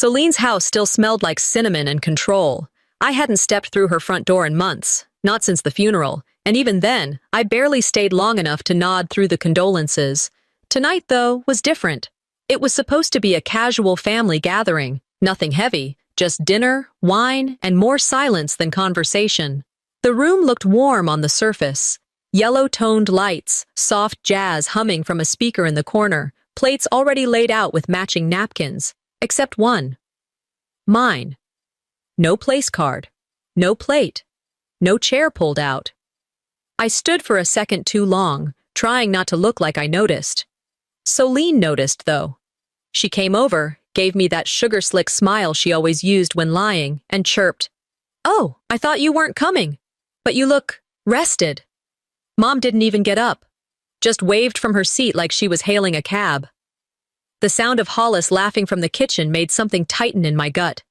Celine's house still smelled like cinnamon and control. I hadn't stepped through her front door in months, not since the funeral, and even then, I barely stayed long enough to nod through the condolences. Tonight, though, was different. It was supposed to be a casual family gathering, nothing heavy, just dinner, wine, and more silence than conversation. The room looked warm on the surface. Yellow-toned lights, soft jazz humming from a speaker in the corner, plates already laid out with matching napkins, except one. Mine. No place card. No plate. No chair pulled out. I stood for a second too long, trying not to look like I noticed. Celine noticed, though. She came over, gave me that sugar-slick smile she always used when lying, and chirped, "Oh, I thought you weren't coming. But you look rested." Mom didn't even get up, just waved from her seat like she was hailing a cab. The sound of Hollis laughing from the kitchen made something tighten in my gut.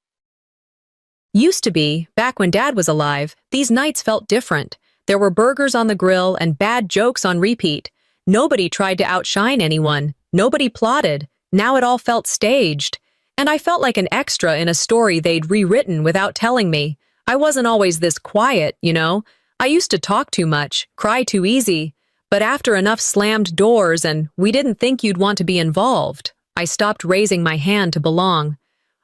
Used to be, back when Dad was alive, these nights felt different. There were burgers on the grill and bad jokes on repeat. Nobody tried to outshine anyone. Nobody plotted. Now it all felt staged. And I felt like an extra in a story they'd rewritten without telling me. I wasn't always this quiet, you know. I used to talk too much, cry too easy. But after enough slammed doors and "we didn't think you'd want to be involved," I stopped raising my hand to belong.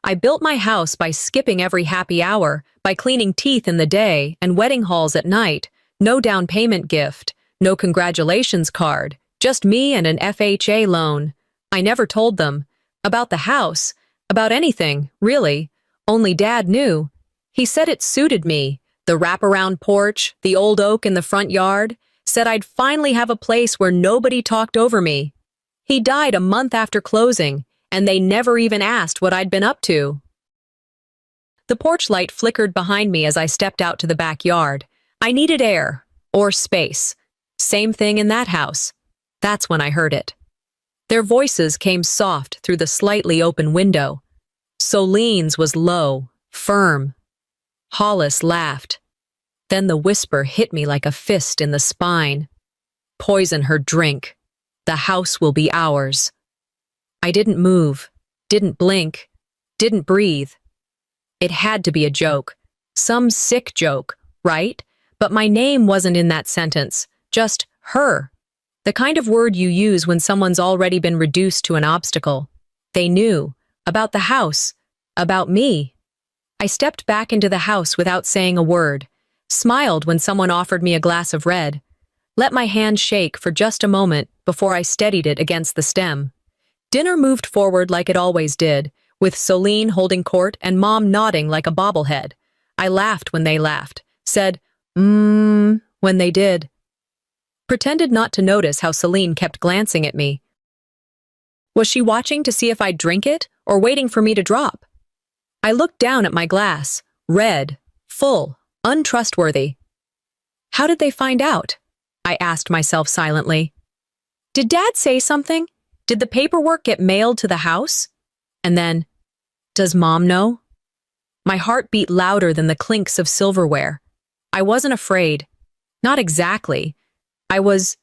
I built my house by skipping every happy hour, by cleaning teeth in the day and wedding halls at night. No down payment gift, no congratulations card, just me and an FHA loan. I never told them. About the house, about anything, really. Only Dad knew. He said it suited me. The wraparound porch, the old oak in the front yard, said I'd finally have a place where nobody talked over me. He died a month after closing, and they never even asked what I'd been up to. The porch light flickered behind me as I stepped out to the backyard. I needed air, or space. Same thing in that house. That's when I heard it. Their voices came soft through the slightly open window. Celine's was low, firm. Hollis laughed. Then the whisper hit me like a fist in the spine. "Poison her drink. The house will be ours." I didn't move, didn't blink, didn't breathe. It had to be a joke. Some sick joke, right? But my name wasn't in that sentence. Just her. The kind of word you use when someone's already been reduced to an obstacle. They knew. About the house. About me. I stepped back into the house without saying a word. Smiled when someone offered me a glass of red. Let my hand shake for just a moment before I steadied it against the stem. Dinner moved forward like it always did, with Celine holding court and Mom nodding like a bobblehead. I laughed when they laughed, said, when they did. Pretended not to notice how Celine kept glancing at me. Was she watching to see if I'd drink it, or waiting for me to drop? I looked down at my glass, red, full, untrustworthy. How did they find out? I asked myself silently. Did Dad say something? Did the paperwork get mailed to the house? And then, does Mom know? My heart beat louder than the clinks of silverware. I wasn't afraid. Not exactly. I was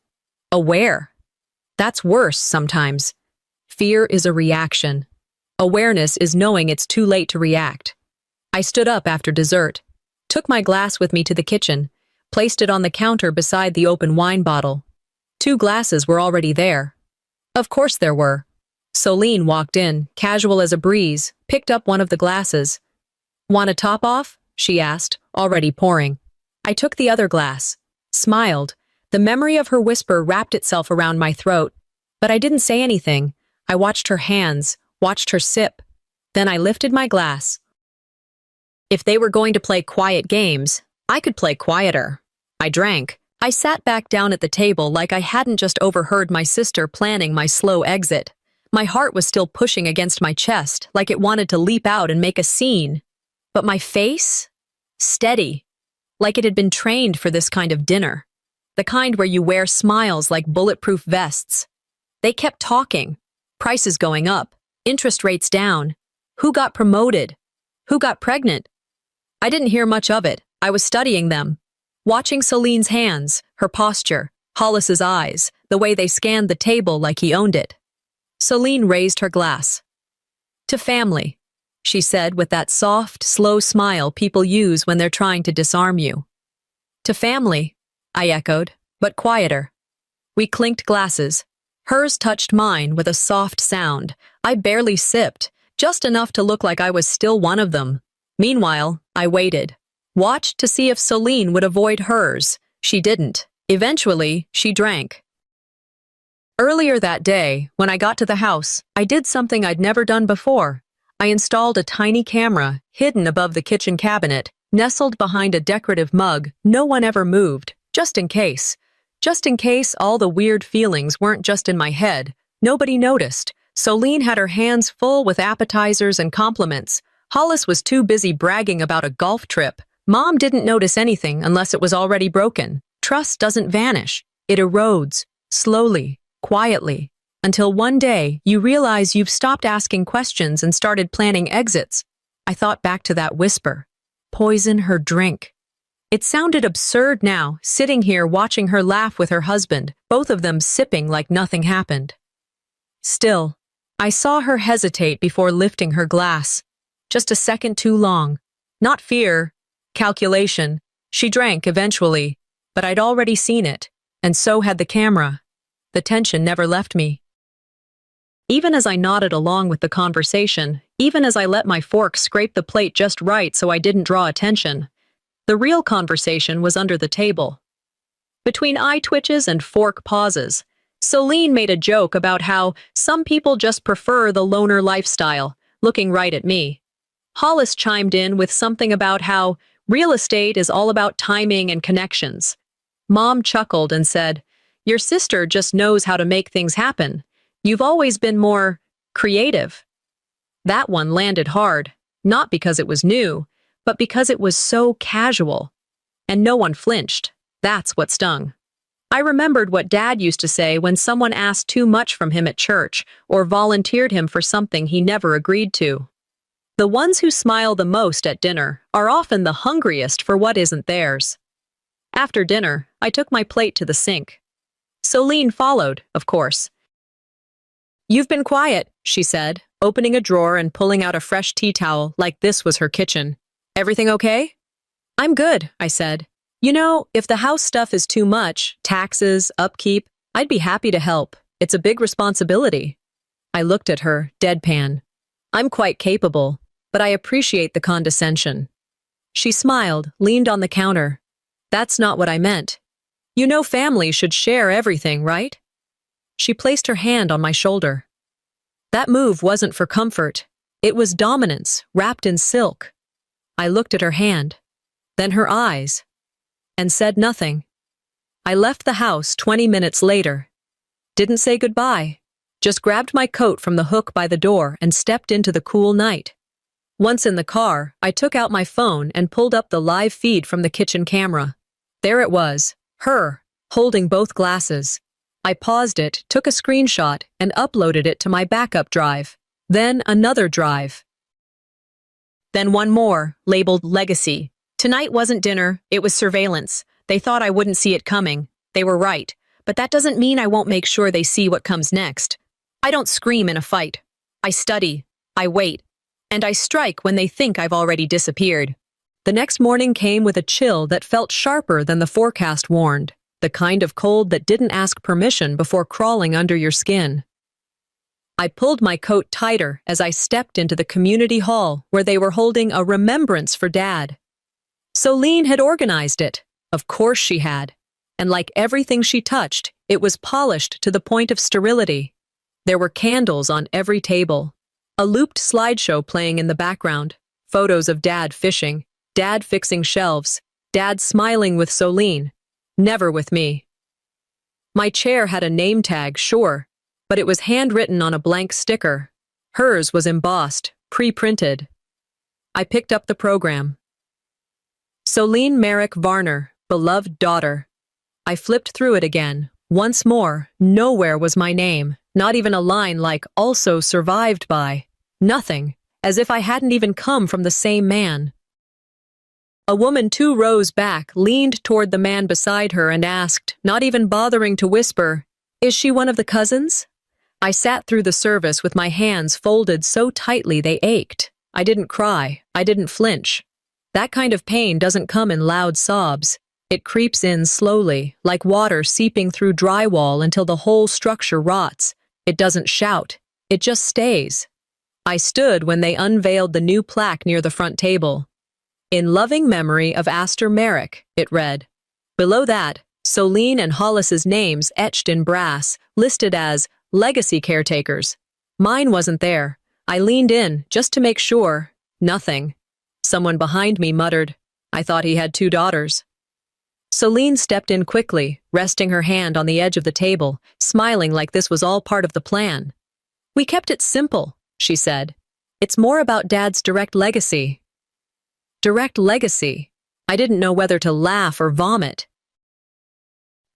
aware. That's worse sometimes. Fear is a reaction. Awareness is knowing it's too late to react. I stood up after dessert, took my glass with me to the kitchen, placed it on the counter beside the open wine bottle. 2 glasses were already there. Of course there were. Celine walked in, casual as a breeze, picked up one of the glasses. "Want a top off?" she asked, already pouring. I took the other glass, smiled. The memory of her whisper wrapped itself around my throat, but I didn't say anything. I watched her hands, watched her sip. Then I lifted my glass. If they were going to play quiet games, I could play quieter. I drank. I sat back down at the table like I hadn't just overheard my sister planning my slow exit. My heart was still pushing against my chest, like it wanted to leap out and make a scene. But my face? Steady. Like it had been trained for this kind of dinner. The kind where you wear smiles like bulletproof vests. They kept talking. Prices going up. Interest rates down. Who got promoted? Who got pregnant? I didn't hear much of it. I was studying them. Watching Celine's hands, her posture, Hollis's eyes, the way they scanned the table like he owned it. Celine raised her glass. To family. she said with that soft, slow smile people use when they're trying to disarm you. To family, I echoed, but quieter. We clinked glasses. Hers touched mine with a soft sound. I barely sipped, just enough to look like I was still one of them. Meanwhile, I waited. Watched to see if Celine would avoid hers. She didn't. Eventually, she drank. Earlier that day, when I got to the house, I did something I'd never done before. I installed a tiny camera, hidden above the kitchen cabinet, nestled behind a decorative mug no one ever moved, just in case. Just in case all the weird feelings weren't just in my head. Nobody noticed. Celine had her hands full with appetizers and compliments. Hollis was too busy bragging about a golf trip. Mom didn't notice anything unless it was already broken. Trust doesn't vanish. It erodes, slowly, quietly, until one day you realize you've stopped asking questions and started planning exits. I thought back to that whisper. Poison her drink. It sounded absurd now, sitting here watching her laugh with her husband, both of them sipping like nothing happened. Still, I saw her hesitate before lifting her glass. Just a second too long. Not fear, calculation. She drank eventually, but I'd already seen it, and so had the camera. The tension never left me. Even as I nodded along with the conversation, even as I let my fork scrape the plate just right so I didn't draw attention, the real conversation was under the table. Between eye twitches and fork pauses, Celine made a joke about how some people just prefer the loner lifestyle, looking right at me. Hollis chimed in with something about how real estate is all about timing and connections. Mom chuckled and said, "Your sister just knows how to make things happen. You've always been more creative." That one landed hard, not because it was new, but because it was so casual. And no one flinched. That's what stung. I remembered what Dad used to say when someone asked too much from him at church or volunteered him for something he never agreed to. The ones who smile the most at dinner are often the hungriest for what isn't theirs. After dinner, I took my plate to the sink. Celine followed, of course. "You've been quiet," she said, opening a drawer and pulling out a fresh tea towel like this was her kitchen. "Everything okay?" "I'm good," I said. "You know, if the house stuff is too much, taxes, upkeep, I'd be happy to help. It's a big responsibility." I looked at her, deadpan. "I'm quite capable, but I appreciate the condescension." She smiled, leaned on the counter. "That's not what I meant. You know family should share everything, right?" She placed her hand on my shoulder. That move wasn't for comfort. It was dominance, wrapped in silk. I looked at her hand, then her eyes, and said nothing. I left the house 20 minutes later. Didn't say goodbye. Just grabbed my coat from the hook by the door and stepped into the cool night. Once in the car, I took out my phone and pulled up the live feed from the kitchen camera. There it was, her, holding both glasses. I paused it, took a screenshot, and uploaded it to my backup drive. Then another drive. Then one more, labeled Legacy. Tonight wasn't dinner, it was surveillance. They thought I wouldn't see it coming. They were right. But that doesn't mean I won't make sure they see what comes next. I don't scream in a fight. I study. I wait. And I strike when they think I've already disappeared. The next morning came with a chill that felt sharper than the forecast warned. The kind of cold that didn't ask permission before crawling under your skin. I pulled my coat tighter as I stepped into the community hall where they were holding a remembrance for Dad. Celine had organized it. Of course she had. And like everything she touched, it was polished to the point of sterility. There were candles on every table. A looped slideshow playing in the background. Photos of Dad fishing. Dad fixing shelves. Dad smiling with Celine. Never with me. My chair had a name tag, sure, but it was handwritten on a blank sticker. Hers was embossed, pre-printed. I picked up the program. Celine Merrick Varner, beloved daughter. I flipped through it again. Once more, nowhere was my name, not even a line like also survived by. Nothing, as if I hadn't even come from the same man. A woman 2 rows back leaned toward the man beside her and asked, not even bothering to whisper, "Is she one of the cousins?" I sat through the service with my hands folded so tightly they ached. I didn't cry. I didn't flinch. That kind of pain doesn't come in loud sobs. It creeps in slowly, like water seeping through drywall until the whole structure rots. It doesn't shout. It just stays. I stood when they unveiled the new plaque near the front table. In loving memory of Astor Merrick, it read. Below that, Soline and Hollis's names etched in brass, listed as legacy caretakers. Mine wasn't there. I leaned in, just to make sure. Nothing. Someone behind me muttered, I thought he had 2 daughters. Soline stepped in quickly, resting her hand on the edge of the table, smiling like this was all part of the plan. We kept it simple, she said. It's more about Dad's direct legacy. Direct legacy. I didn't know whether to laugh or vomit.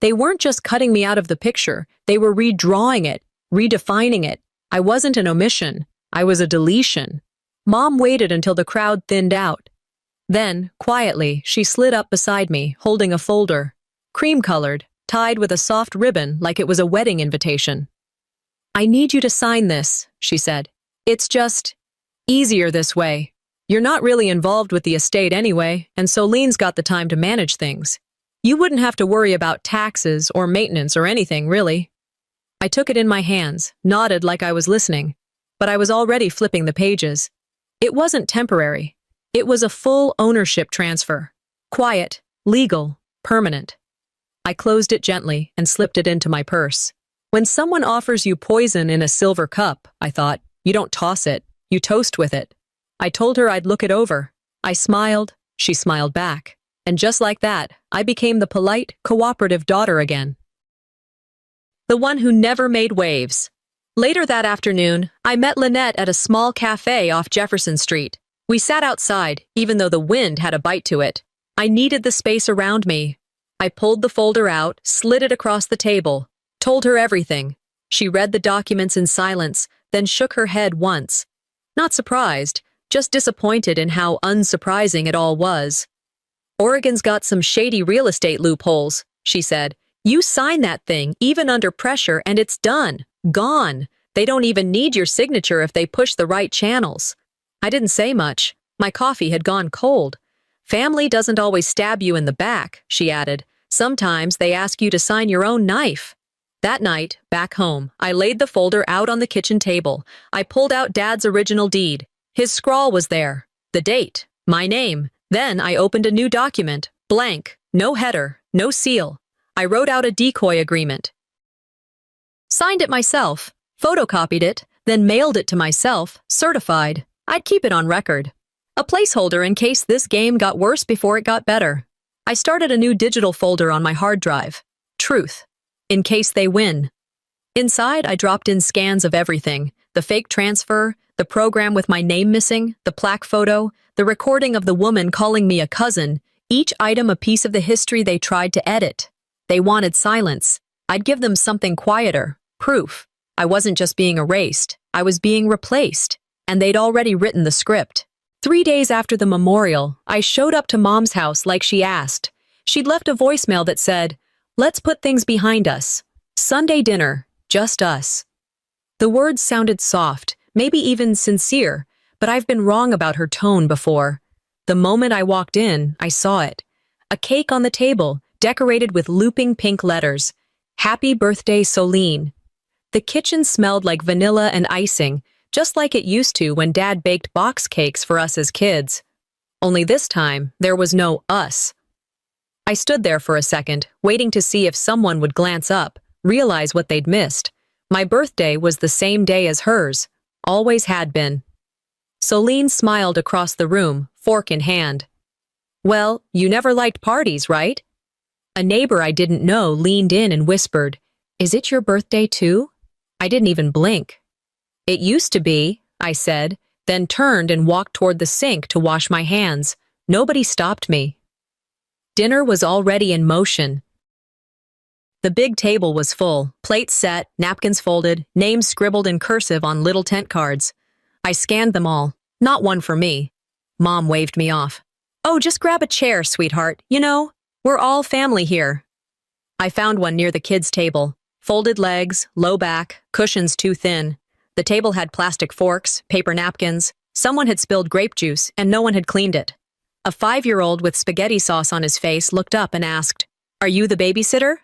They weren't just cutting me out of the picture, they were redrawing it, redefining it. I wasn't an omission, I was a deletion. Mom waited until the crowd thinned out. Then, quietly, she slid up beside me, holding a folder. Cream-colored, tied with a soft ribbon like it was a wedding invitation. I need you to sign this, she said. It's just easier this way. You're not really involved with the estate anyway, and Soline's got the time to manage things. You wouldn't have to worry about taxes or maintenance or anything, really. I took it in my hands, nodded like I was listening, but I was already flipping the pages. It wasn't temporary. It was a full ownership transfer. Quiet, legal, permanent. I closed it gently and slipped it into my purse. When someone offers you poison in a silver cup, I thought, you don't toss it, you toast with it. I told her I'd look it over. I smiled, she smiled back. And just like that, I became the polite, cooperative daughter again. The one who never made waves. Later that afternoon, I met Lynette at a small cafe off Jefferson Street. We sat outside, even though the wind had a bite to it. I needed the space around me. I pulled the folder out, slid it across the table, told her everything. She read the documents in silence, then shook her head once. Not surprised, just disappointed in how unsurprising it all was. Oregon's got some shady real estate loopholes, she said. You sign that thing, even under pressure, and it's done. Gone. They don't even need your signature if they push the right channels. I didn't say much. My coffee had gone cold. Family doesn't always stab you in the back, she added. Sometimes they ask you to sign your own knife. That night, back home, I laid the folder out on the kitchen table. I pulled out Dad's original deed. His scrawl was there. The date. My name. Then I opened a new document. Blank. No header. No seal. I wrote out a decoy agreement. Signed it myself. Photocopied it. Then mailed it to myself. Certified. I'd keep it on record. A placeholder in case this game got worse before it got better. I started a new digital folder on my hard drive. Truth. In case they win. Inside, I dropped in scans of everything. The fake transfer, the program with my name missing, the plaque photo, the recording of the woman calling me a cousin, each item a piece of the history they tried to edit. They wanted silence. I'd give them something quieter. Proof. I wasn't just being erased. I was being replaced. And they'd already written the script. 3 days after the memorial, I showed up to Mom's house like she asked. She'd left a voicemail that said, "Let's put things behind us. Sunday dinner, just us." The words sounded soft, maybe even sincere, but I've been wrong about her tone before. The moment I walked in, I saw it. A cake on the table, decorated with looping pink letters. Happy birthday, Soline. The kitchen smelled like vanilla and icing, just like it used to when Dad baked box cakes for us as kids. Only this time, there was no us. I stood there for a second, waiting to see if someone would glance up, realize what they'd missed. My birthday was the same day as hers. Always had been. Soline smiled across the room, fork in hand. "Well, you never liked parties, right?" A neighbor I didn't know leaned in and whispered, "Is it your birthday too?" I didn't even blink. "It used to be," I said, then turned and walked toward the sink to wash my hands. Nobody stopped me. Dinner was already in motion. The big table was full, plates set, napkins folded, names scribbled in cursive on little tent cards. I scanned them all. Not one for me. Mom waved me off. "Oh, just grab a chair, sweetheart. You know, we're all family here." I found one near the kids' table. Folded legs, low back, cushions too thin. The table had plastic forks, paper napkins, Someone had spilled grape juice, and no one had cleaned it. A 5-year-old with spaghetti sauce on his face looked up and asked, "Are you the babysitter?"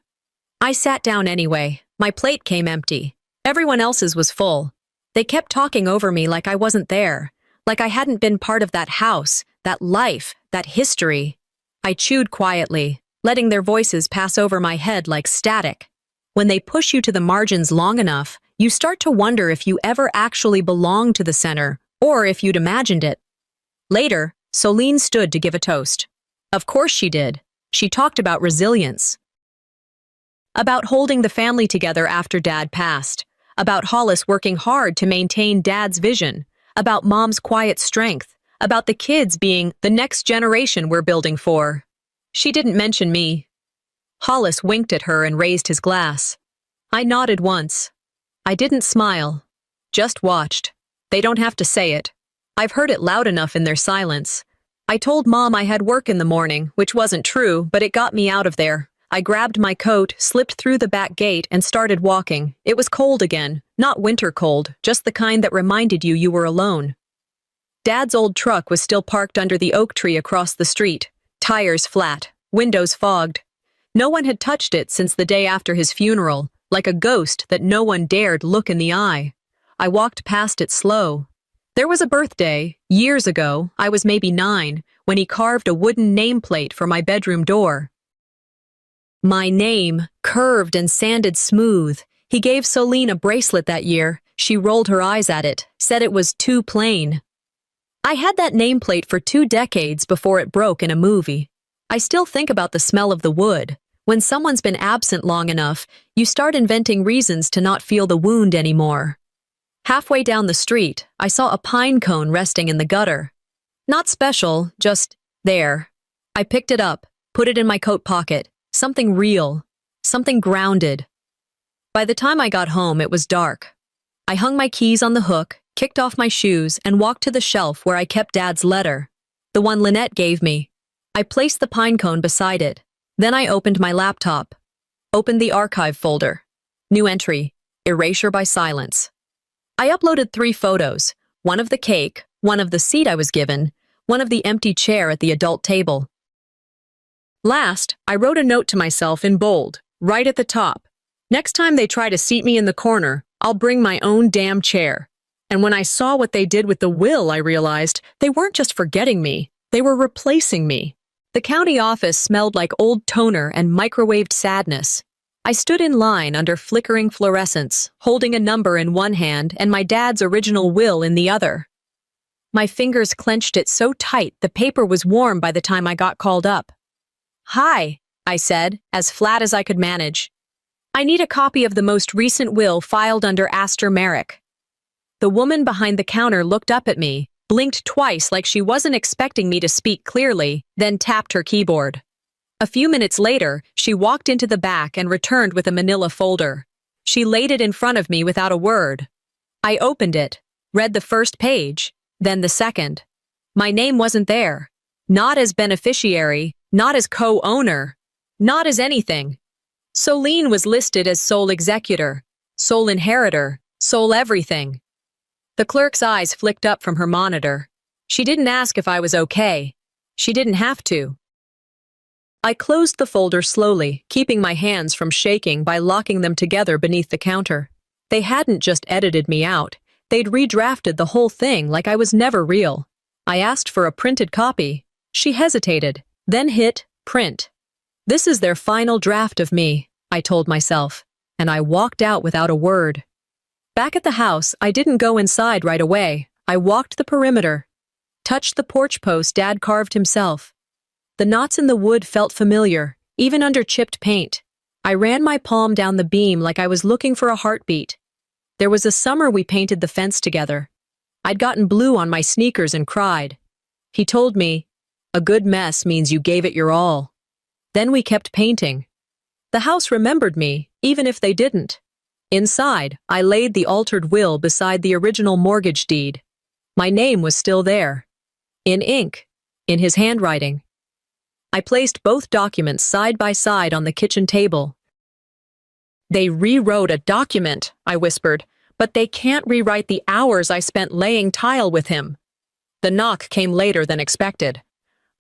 I sat down anyway. My plate came empty. Everyone else's was full. They kept talking over me like I wasn't there, like I hadn't been part of that house, that life, that history. I chewed quietly, letting their voices pass over my head like static. When they push you to the margins long enough, you start to wonder if you ever actually belonged to the center, or if you'd imagined it. Later, Soline stood to give a toast. Of course she did. She talked about resilience. About holding the family together after Dad passed. About Hollis working hard to maintain Dad's vision. About Mom's quiet strength. About the kids being the next generation we're building for. She didn't mention me. Hollis winked at her and raised his glass. I nodded once. I didn't smile. Just watched. They don't have to say it. I've heard it loud enough in their silence. I told Mom I had work in the morning, which wasn't true, but it got me out of there. I grabbed my coat, slipped through the back gate, and started walking. It was cold again. Not winter cold, just the kind that reminded you were alone. Dad's old truck was still parked under the oak tree across the street. Tires flat, windows fogged. No one had touched it since the day after his funeral, like a ghost that no one dared look in the eye. I walked past it slow. There was a birthday, years ago, I was maybe 9, when he carved a wooden nameplate for my bedroom door. My name, curved and sanded smooth. He gave Soline a bracelet that year. She rolled her eyes at it, said it was too plain. I had that nameplate for 2 decades before it broke in a movie. I still think about the smell of the wood. When someone's been absent long enough, you start inventing reasons to not feel the wound anymore. Halfway down the street, I saw a pine cone resting in the gutter. Not special, just there. I picked it up, put it in my coat pocket. Something real, something grounded. By the time I got home, it was dark. I hung my keys on the hook, kicked off my shoes, and walked to the shelf where I kept Dad's letter, the one Lynette gave me. I placed the pine cone beside it. Then I opened my laptop. Opened the archive folder. New entry, erasure by silence. I uploaded 3 photos, one of the cake, one of the seat I was given, one of the empty chair at the adult table. Last, I wrote a note to myself in bold, right at the top. Next time they try to seat me in the corner, I'll bring my own damn chair. And when I saw what they did with the will, I realized they weren't just forgetting me, they were replacing me. The county office smelled like old toner and microwaved sadness. I stood in line under flickering fluorescents, holding a number in one hand and my dad's original will in the other. My fingers clenched it so tight the paper was warm by the time I got called up. "Hi," I said, as flat as I could manage. "I need a copy of the most recent will filed under Astor Merrick." The woman behind the counter looked up at me, blinked twice like she wasn't expecting me to speak clearly, then tapped her keyboard. A few minutes later, she walked into the back and returned with a manila folder. She laid it in front of me without a word. I opened it, read the first page, then the second. My name wasn't there. Not as beneficiary, not as co-owner, not as anything. Soline was listed as sole executor, sole inheritor, sole everything. The clerk's eyes flicked up from her monitor. She didn't ask if I was okay. She didn't have to. I closed the folder slowly, keeping my hands from shaking by locking them together beneath the counter. They hadn't just edited me out. They'd redrafted the whole thing like I was never real. I asked for a printed copy. She hesitated, then hit print. "This is their final draft of me," I told myself, and I walked out without a word. Back at the house, I didn't go inside right away. I walked the perimeter, touched the porch post Dad carved himself. The knots in the wood felt familiar, even under chipped paint. I ran my palm down the beam like I was looking for a heartbeat. There was a summer we painted the fence together. I'd gotten blue on my sneakers and cried. He told me, "A good mess means you gave it your all." Then we kept painting. The house remembered me, even if they didn't. Inside, I laid the altered will beside the original mortgage deed. My name was still there. In ink. In his handwriting. I placed both documents side by side on the kitchen table. "They rewrote a document," I whispered, "but they can't rewrite the hours I spent laying tile with him." The knock came later than expected.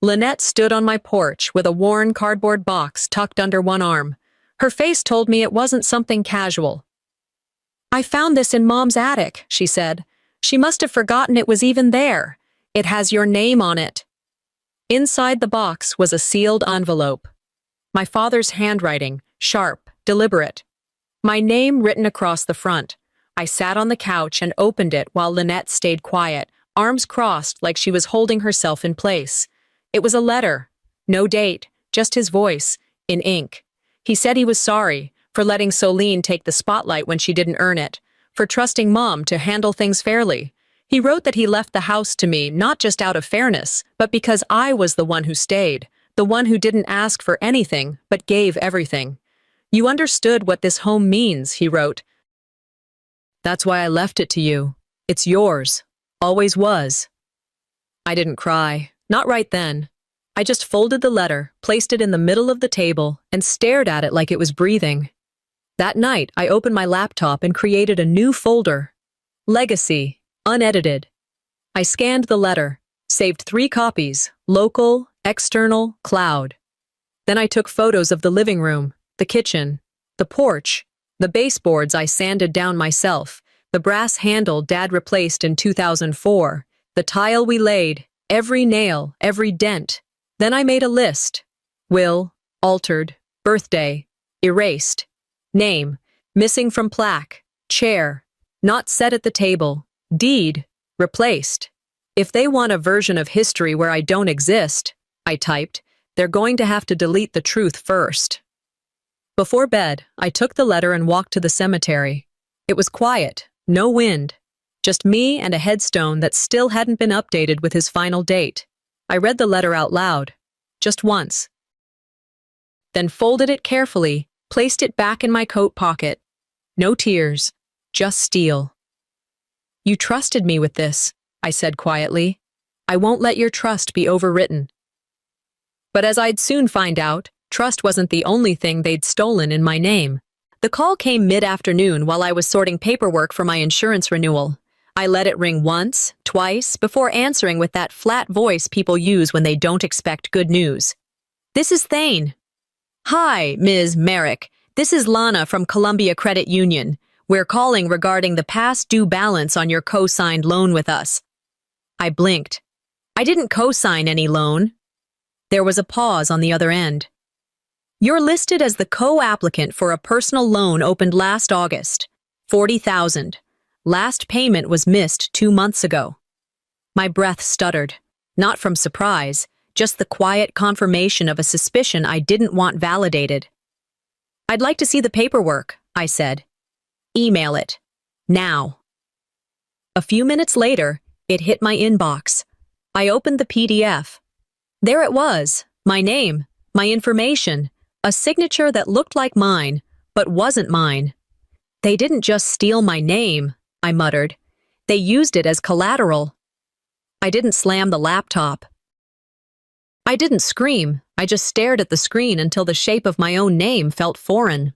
Lynette stood on my porch with a worn cardboard box tucked under one arm. Her face told me it wasn't something casual. "I found this in Mom's attic," she said. "She must have forgotten it was even there. It has your name on it." Inside the box was a sealed envelope. My father's handwriting, sharp, deliberate. My name written across the front. I sat on the couch and opened it while Lynette stayed quiet, arms crossed like she was holding herself in place. It was a letter. No date, just his voice, in ink. He said he was sorry for letting Solene take the spotlight when she didn't earn it, for trusting Mom to handle things fairly. He wrote that he left the house to me not just out of fairness, but because I was the one who stayed, the one who didn't ask for anything, but gave everything. "You understood what this home means," he wrote. "That's why I left it to you. It's yours. Always was." I didn't cry. Not right then. I just folded the letter, placed it in the middle of the table, and stared at it like it was breathing. That night, I opened my laptop and created a new folder. Legacy, unedited. I scanned the letter, saved 3 copies, local, external, cloud. Then I took photos of the living room, the kitchen, the porch, the baseboards I sanded down myself, the brass handle Dad replaced in 2004, the tile we laid, every nail, every dent. Then I made a list. Will, altered, birthday, erased. Name, missing from plaque, chair, not set at the table, deed, replaced. "If they want a version of history where I don't exist," I typed, "they're going to have to delete the truth first." Before bed, I took the letter and walked to the cemetery. It was quiet, no wind, just me and a headstone that still hadn't been updated with his final date. I read the letter out loud, just once. Then folded it carefully, placed it back in my coat pocket. No tears, just steel. "You trusted me with this," I said quietly. "I won't let your trust be overwritten." But as I'd soon find out, trust wasn't the only thing they'd stolen in my name. The call came mid-afternoon while I was sorting paperwork for my insurance renewal. I let it ring once, twice, before answering with that flat voice people use when they don't expect good news. "This is Thane." "Hi, Ms. Merrick. This is Lana from Columbia Credit Union. We're calling regarding the past due balance on your co-signed loan with us." I blinked. "I didn't co-sign any loan." There was a pause on the other end. "You're listed as the co-applicant for a personal loan opened last August. $40,000. Last payment was missed 2 months ago." My breath stuttered, not from surprise, just the quiet confirmation of a suspicion I didn't want validated. "I'd like to see the paperwork," I said. "Email it. Now." A few minutes later, it hit my inbox. I opened the PDF. There it was, my name, my information, a signature that looked like mine, but wasn't mine. "They didn't just steal my name," I muttered. "They used it as collateral." I didn't slam the laptop. I didn't scream. I just stared at the screen until the shape of my own name felt foreign.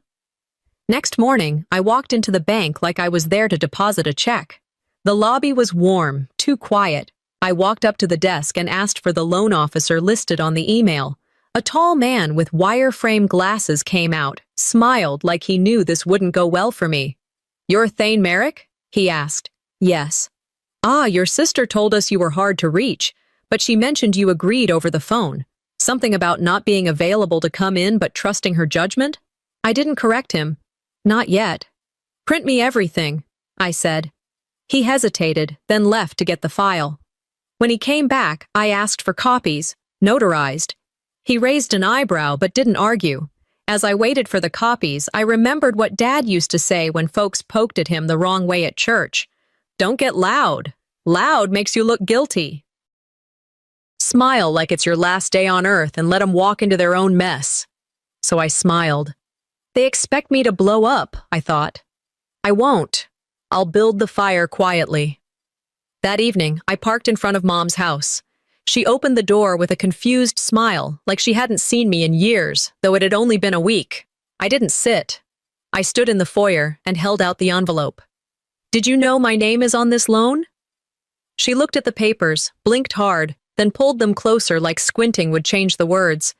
Next morning, I walked into the bank like I was there to deposit a check. The lobby was warm, too quiet. I walked up to the desk and asked for the loan officer listed on the email. A tall man with wire-frame glasses came out, smiled like he knew this wouldn't go well for me. "You're Thane Merrick?" he asked. "Yes." "Ah, your sister told us you were hard to reach, but she mentioned you agreed over the phone. Something about not being available to come in but trusting her judgment?" I didn't correct him. "Not yet." "Print me everything," I said. He hesitated, then left to get the file. When he came back, I asked for copies, notarized. He raised an eyebrow but didn't argue. As I waited for the copies, I remembered what Dad used to say when folks poked at him the wrong way at church. "Don't get loud. Loud makes you look guilty. Smile like it's your last day on earth and let them walk into their own mess." So I smiled. They expect me to blow up, I thought. I won't. I'll build the fire quietly. That evening, I parked in front of Mom's house. She opened the door with a confused smile, like she hadn't seen me in years, though it had only been a week. I didn't sit. I stood in the foyer and held out the envelope. "Did you know my name is on this loan?" She looked at the papers, blinked hard, then pulled them closer like squinting would change the words.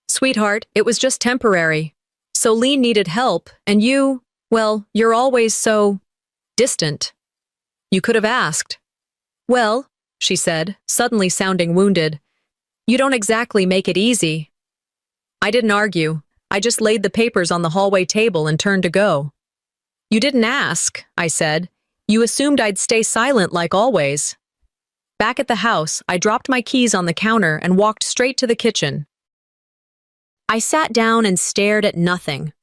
Sweetheart, it was just temporary. Solene needed help, and you, well, you're always so distant. You could have asked. Well, she said, suddenly sounding wounded, you don't exactly make it easy. I didn't argue. I just laid the papers on the hallway table and turned to go. You didn't ask, I said. You assumed I'd stay silent like always. Back at the house, I dropped my keys on the counter and walked straight to the kitchen. I sat down and stared at nothing.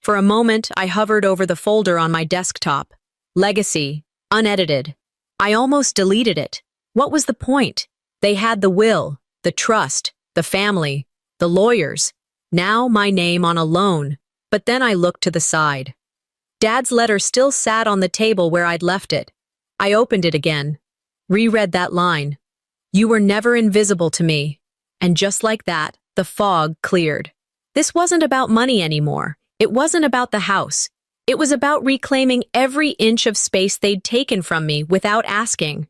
For a moment, I hovered over the folder on my desktop. Legacy, unedited. I almost deleted it. What was the point? They had the will, the trust, the family, the lawyers. Now my name on a loan. But then I looked to the side. Dad's letter still sat on the table where I'd left it. I opened it again, reread that line. You were never invisible to me. And just like that, the fog cleared. This wasn't about money anymore. It wasn't about the house. It was about reclaiming every inch of space they'd taken from me without asking.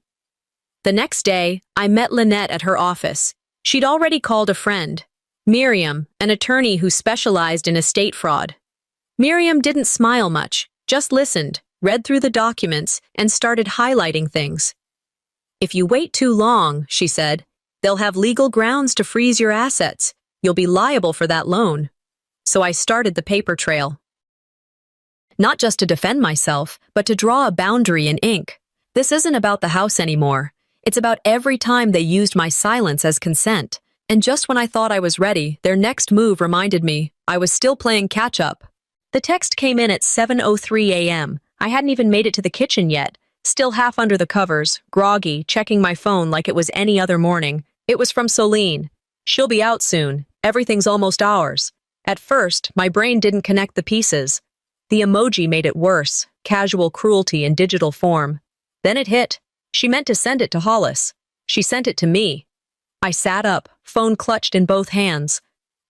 The next day, I met Lynette at her office. She'd already called a friend, Miriam, an attorney who specialized in estate fraud. Miriam didn't smile much, just listened, read through the documents, and started highlighting things. If you wait too long, she said, they'll have legal grounds to freeze your assets. You'll be liable for that loan. So I started the paper trail. Not just to defend myself, but to draw a boundary in ink. This isn't about the house anymore. It's about every time they used my silence as consent. And just when I thought I was ready, their next move reminded me I was still playing catch-up. The text came in at 7:03 a.m. I hadn't even made it to the kitchen yet, still half under the covers, groggy, checking my phone like it was any other morning. It was from Solene. She'll be out soon. Everything's almost ours. At first, my brain didn't connect the pieces. The emoji made it worse, casual cruelty in digital form. Then it hit. She meant to send it to Hollis. She sent it to me. I sat up, phone clutched in both hands.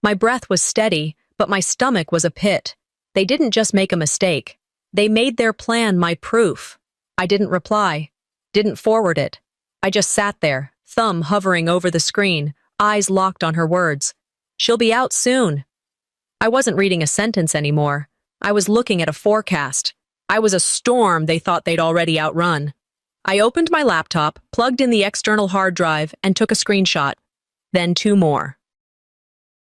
My breath was steady, but my stomach was a pit. They didn't just make a mistake. They made their plan my proof. I didn't reply, didn't forward it. I just sat there, thumb hovering over the screen, eyes locked on her words. She'll be out soon. I wasn't reading a sentence anymore. I was looking at a forecast. I was a storm they thought they'd already outrun. I opened my laptop, plugged in the external hard drive, and took a screenshot. Then 2 more.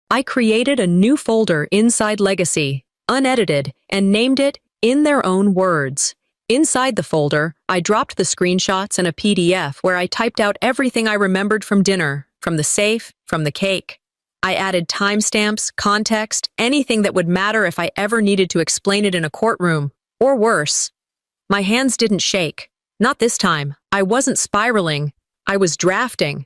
I created a new folder inside Legacy, unedited, and named it In Their Own Words. Inside the folder, I dropped the screenshots and a PDF where I typed out everything I remembered from dinner, from the safe, from the cake. I added timestamps, context, anything that would matter if I ever needed to explain it in a courtroom, or worse. My hands didn't shake. Not this time. I wasn't spiraling. I was drafting.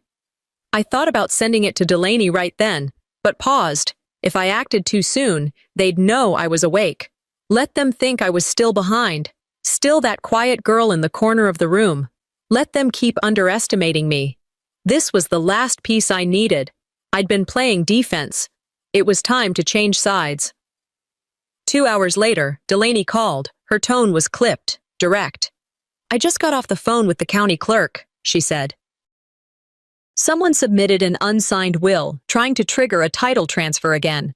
I thought about sending it to Delaney right then, but paused. If I acted too soon, they'd know I was awake. Let them think I was still behind, still that quiet girl in the corner of the room. Let them keep underestimating me. This was the last piece I needed. I'd been playing defense. It was time to change sides. 2 hours later, Delaney called. Her tone was clipped, direct. I just got off the phone with the county clerk, she said. Someone submitted an unsigned will, trying to trigger a title transfer again.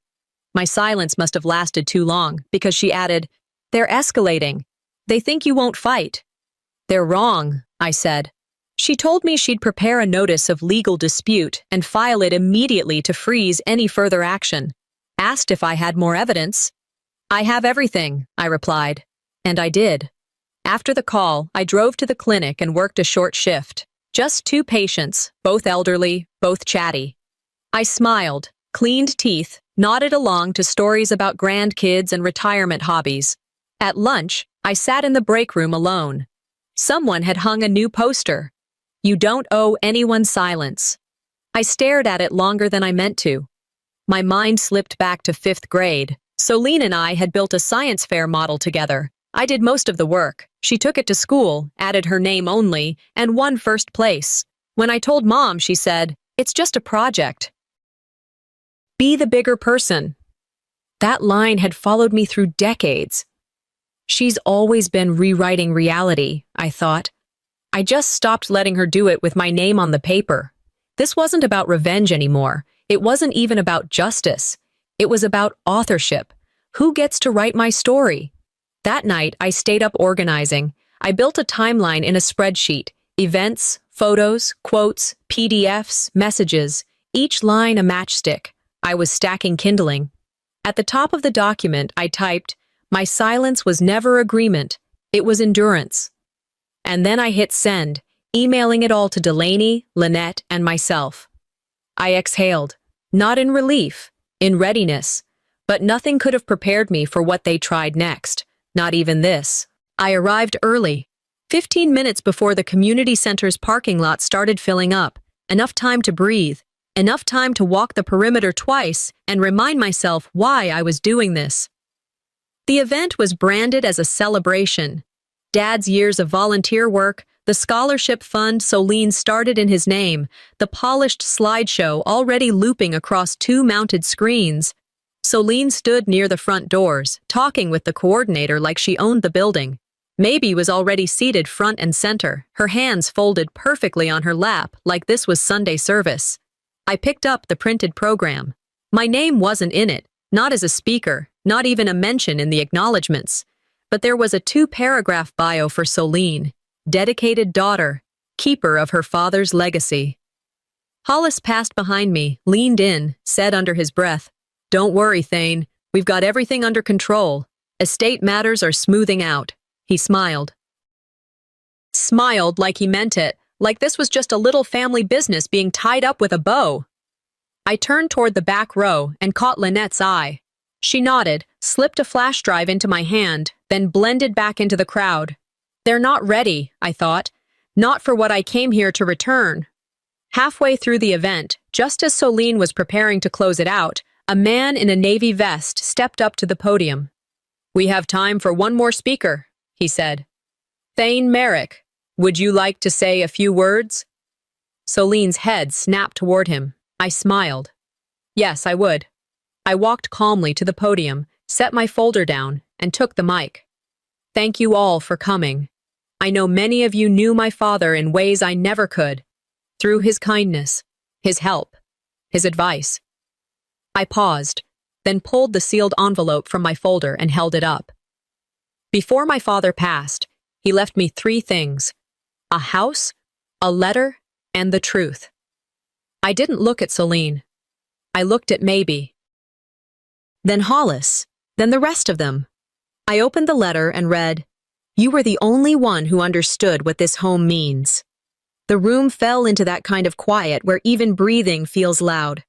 My silence must have lasted too long, because she added, They're escalating. They think you won't fight. They're wrong, I said. She told me she'd prepare a notice of legal dispute and file it immediately to freeze any further action. Asked if I had more evidence. I have everything, I replied. And I did. After the call, I drove to the clinic and worked a short shift. Just 2 patients, both elderly, both chatty. I smiled, cleaned teeth, nodded along to stories about grandkids and retirement hobbies. At lunch, I sat in the break room alone. Someone had hung a new poster. You don't owe anyone silence. I stared at it longer than I meant to. My mind slipped back to 5th grade. Solene and I had built a science fair model together. I did most of the work. She took it to school, added her name only, and won 1st place. When I told Mom, she said, It's just a project. Be the bigger person. That line had followed me through decades. She's always been rewriting reality, I thought. I just stopped letting her do it with my name on the paper. This wasn't about revenge anymore. It wasn't even about justice. It was about authorship. Who gets to write my story? That night, I stayed up organizing. I built a timeline in a spreadsheet. Events, photos, quotes, PDFs, messages, each line a matchstick. I was stacking kindling. At the top of the document, I typed, "My silence was never agreement. It was endurance." And then I hit send, emailing it all to Delaney, Lynette, and myself. I exhaled, not in relief, in readiness, but nothing could have prepared me for what they tried next, not even this. I arrived early, 15 minutes before the community center's parking lot started filling up, enough time to breathe, enough time to walk the perimeter twice and remind myself why I was doing this. The event was branded as a celebration. Dad's years of volunteer work, the scholarship fund Soline started in his name, the polished slideshow already looping across 2 mounted screens. Soline stood near the front doors, talking with the coordinator like she owned the building. Maybe was already seated front and center, her hands folded perfectly on her lap like this was Sunday service. I picked up the printed program. My name wasn't in it, not as a speaker, not even a mention in the acknowledgments. But there was a 2-paragraph bio for Soline, dedicated daughter, keeper of her father's legacy. Hollis passed behind me, leaned in, said under his breath, "Don't worry, Thane. We've got everything under control. Estate matters are smoothing out." He smiled. Smiled like he meant it, like this was just a little family business being tied up with a bow. I turned toward the back row and caught Lynette's eye. She nodded, slipped a flash drive into my hand, then blended back into the crowd. They're not ready, I thought. Not for what I came here to return. Halfway through the event, just as Soline was preparing to close it out, a man in a navy vest stepped up to the podium. "We have time for one more speaker," he said. "Thane Merrick, would you like to say a few words?" Soline's head snapped toward him. I smiled. Yes, I would. I walked calmly to the podium, set my folder down, and took the mic. "Thank you all for coming. I know many of you knew my father in ways I never could, through his kindness, his help, his advice." I paused, then pulled the sealed envelope from my folder and held it up. Before my father passed, he left me 3 things: a house, a letter, and the truth. I didn't look at Soline. I looked at Maybe. Then Hollis, then the rest of them. I opened the letter and read, "You were the only one who understood what this home means." The room fell into that kind of quiet where even breathing feels loud.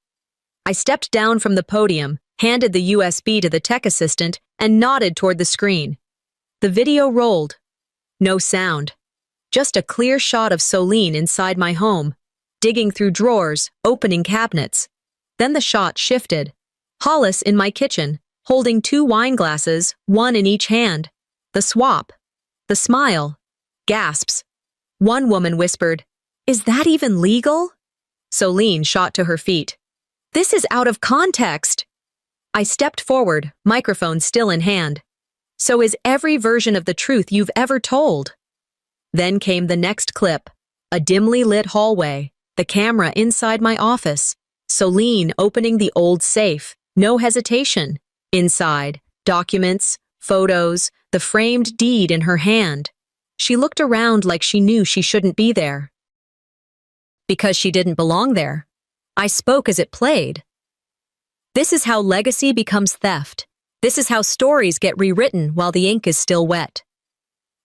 I stepped down from the podium, handed the USB to the tech assistant, and nodded toward the screen. The video rolled. No sound. Just a clear shot of Soline inside my home, digging through drawers, opening cabinets. Then the shot shifted. Hollis in my kitchen, holding 2 wine glasses, 1 in each hand. The swap. The smile. Gasps. One woman whispered, "Is that even legal?" Soline shot to her feet. "This is out of context." I stepped forward, microphone still in hand. "So is every version of the truth you've ever told." Then came the next clip, a dimly lit hallway, the camera inside my office, Soline opening the old safe, no hesitation. Inside, documents, photos, the framed deed in her hand. She looked around like she knew she shouldn't be there. Because she didn't belong there. I spoke as it played. This is how legacy becomes theft. This is how stories get rewritten while the ink is still wet.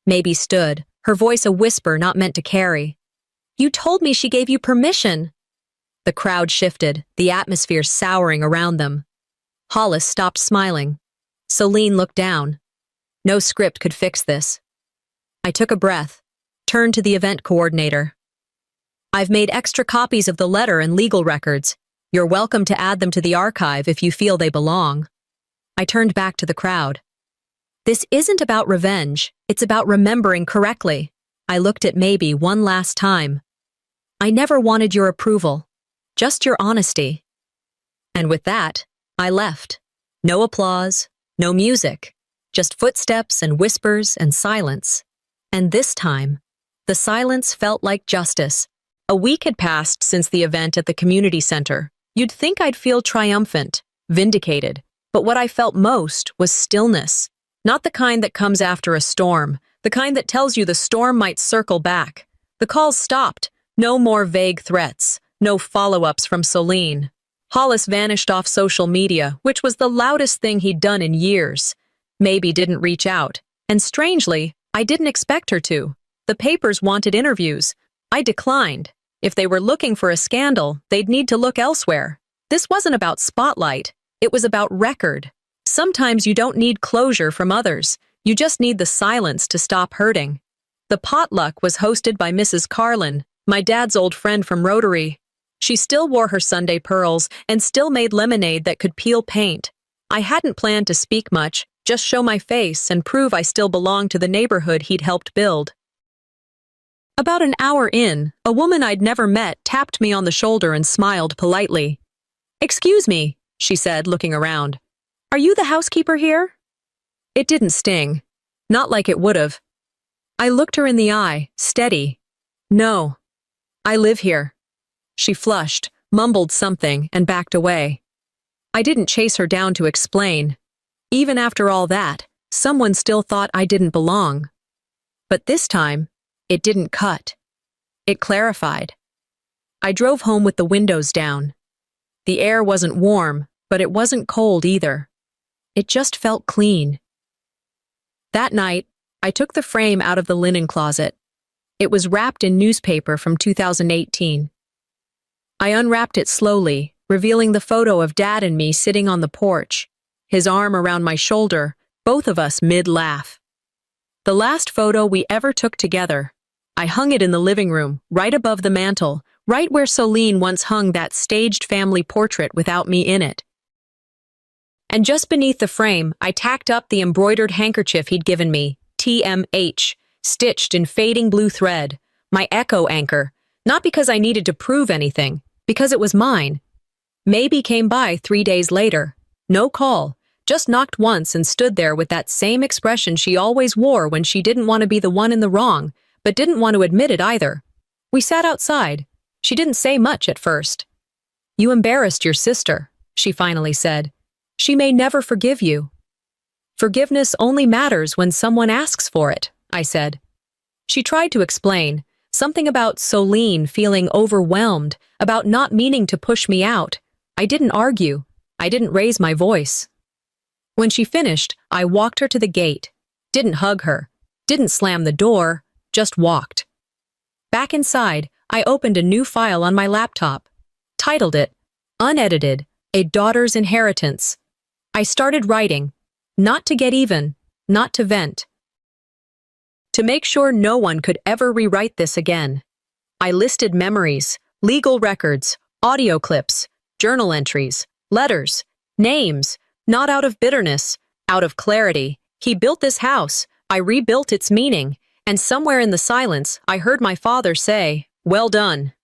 Maybe stood, her voice a whisper not meant to carry. "You told me she gave you permission." The crowd shifted, the atmosphere souring around them. Hollis stopped smiling. Soline looked down. No script could fix this. I took a breath, turned to the event coordinator. "I've made extra copies of the letter and legal records. You're welcome to add them to the archive if you feel they belong." I turned back to the crowd. "This isn't about revenge, it's about remembering correctly." I looked at Maybe one last time. "I never wanted your approval, just your honesty." And with that, I left. No applause, no music, just footsteps and whispers and silence. And this time, The silence felt like justice. A week had passed since the event at the community center. You'd think I'd feel triumphant, vindicated. But what I felt most was stillness. Not the kind that comes after a storm, the kind that tells you the storm might circle back. The calls stopped. No more vague threats. No follow-ups from Soline. Hollis vanished off social media, which was the loudest thing he'd done in years. Maybe didn't reach out. And strangely, I didn't expect her to. The papers wanted interviews. I declined. If they were looking for a scandal, they'd need to look elsewhere. This wasn't about spotlight. It was about record. Sometimes you don't need closure from others. You just need the silence to stop hurting. The potluck was hosted by Mrs. Carlin, my dad's old friend from Rotary. She still wore her Sunday pearls and still made lemonade that could peel paint. I hadn't planned to speak much, just show my face and prove I still belonged to the neighborhood he'd helped build. About an hour in, a woman I'd never met tapped me on the shoulder and smiled politely. "Excuse me," she said, looking around. "Are you the housekeeper here?" It didn't sting. Not like it would have. I looked her in the eye, steady. "No. I live here." She flushed, mumbled something, and backed away. I didn't chase her down to explain. Even after all that, someone still thought I didn't belong. But this time, it didn't cut. It clarified. I drove home with the windows down. The air wasn't warm, but it wasn't cold either. It just felt clean. That night, I took the frame out of the linen closet. It was wrapped in newspaper from 2018. I unwrapped it slowly, revealing the photo of Dad and me sitting on the porch, his arm around my shoulder, both of us mid-laugh. The last photo we ever took together. I hung it in the living room, right above the mantel, right where Soline once hung that staged family portrait without me in it. And just beneath the frame, I tacked up the embroidered handkerchief he'd given me, TMH, stitched in fading blue thread, my echo anchor, not because I needed to prove anything, because it was mine. Maybe came by 3 days later. No call, just knocked once and stood there with that same expression she always wore when she didn't want to be the one in the wrong, but didn't want to admit it either. We sat outside. She didn't say much at first. "You embarrassed your sister," she finally said. "She may never forgive you." "Forgiveness only matters when someone asks for it," I said. She tried to explain, something about Soline feeling overwhelmed, about not meaning to push me out. I didn't argue. I didn't raise my voice. When she finished, I walked her to the gate. Didn't hug her. Didn't slam the door. Just walked. Back inside, I opened a new file on my laptop. Titled it, Unedited, A Daughter's Inheritance. I started writing. Not to get even. Not to vent. To make sure no one could ever rewrite this again. I listed memories, legal records, audio clips, journal entries, letters, names, not out of bitterness, out of clarity. He built this house, I rebuilt its meaning, and somewhere in the silence, I heard my father say, "Well done."